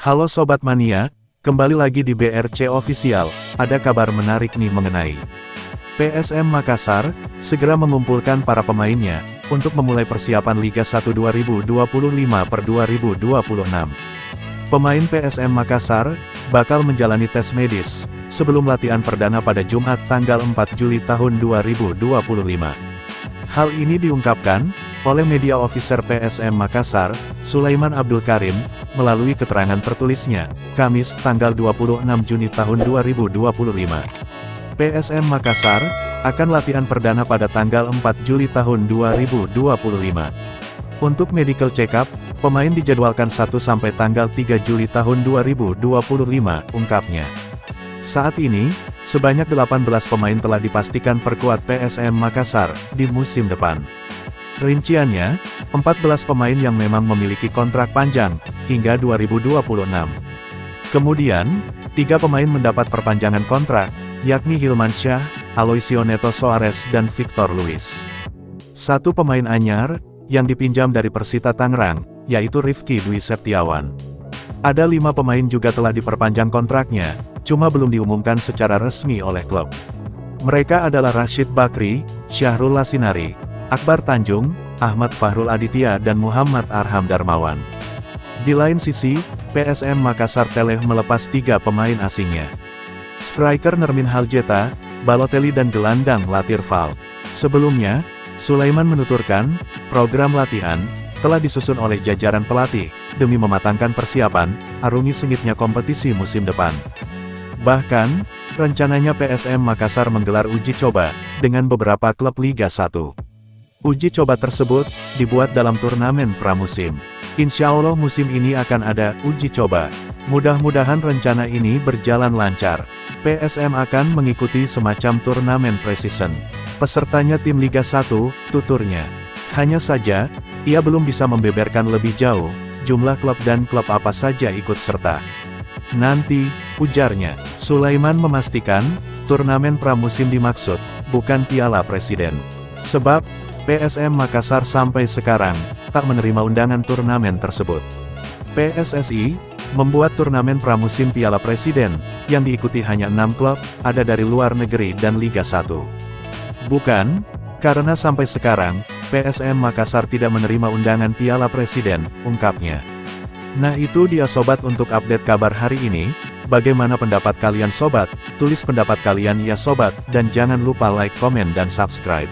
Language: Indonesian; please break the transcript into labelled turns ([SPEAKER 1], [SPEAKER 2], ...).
[SPEAKER 1] Halo Sobat Mania, kembali lagi di BRC Official. Ada kabar menarik nih mengenai PSM Makassar, segera mengumpulkan para pemainnya, untuk memulai persiapan Liga 1 2025/2026. Pemain PSM Makassar, bakal menjalani tes medis, sebelum latihan perdana pada Jumat tanggal 4 Juli tahun 2025. Hal ini diungkapkan oleh media officer PSM Makassar, Sulaiman Abdul Karim, melalui keterangan tertulisnya, Kamis, tanggal 26 Juni tahun 2025. PSM Makassar, akan latihan perdana pada tanggal 4 Juli tahun 2025. Untuk medical check-up, pemain dijadwalkan 1 sampai tanggal 3 Juli tahun 2025, ungkapnya. Saat ini, sebanyak 18 pemain telah dipastikan perkuat PSM Makassar, di musim depan. Rinciannya, 14 pemain yang memang memiliki kontrak panjang, hingga 2026. Kemudian, 3 pemain mendapat perpanjangan kontrak, yakni Hilman Syah, Aloisio Neto Soares dan Victor Luis. 1 pemain anyar, yang dipinjam dari Persita Tangerang, yaitu Rifki Dwi Septiawan. Ada 5 pemain juga telah diperpanjang kontraknya, cuma belum diumumkan secara resmi oleh klub. Mereka adalah Rashid Bakri, Syahrul Lasinari, Akbar Tanjung, Ahmad Fahrul Aditya dan Muhammad Arham Darmawan. Di lain sisi, PSM Makassar telah melepas 3 pemain asingnya. Striker Nermin Haljeta, Balotelli dan gelandang Latir Fall. Sebelumnya, Sulaiman menuturkan, program latihan telah disusun oleh jajaran pelatih, demi mematangkan persiapan, arungi sengitnya kompetisi musim depan. Bahkan, rencananya PSM Makassar menggelar uji coba, dengan beberapa klub Liga 1. Uji coba tersebut, dibuat dalam turnamen pramusim. Insya Allah musim ini akan ada uji coba. Mudah-mudahan rencana ini berjalan lancar. PSM akan mengikuti semacam turnamen pre-season. Pesertanya tim Liga 1, tuturnya. Hanya saja, ia belum bisa membeberkan lebih jauh, jumlah klub dan klub apa saja ikut serta. Nanti, ujarnya, Sulaiman memastikan, turnamen pramusim dimaksud, bukan Piala Presiden. Sebab, PSM Makassar sampai sekarang, tak menerima undangan turnamen tersebut. PSSI, membuat turnamen pramusim Piala Presiden, yang diikuti hanya 6 klub, ada dari luar negeri dan Liga 1. Bukan, karena sampai sekarang, PSM Makassar tidak menerima undangan Piala Presiden, ungkapnya. Nah itu dia sobat untuk update kabar hari ini. Bagaimana pendapat kalian sobat? Tulis pendapat kalian ya sobat, dan jangan lupa like, komen dan subscribe.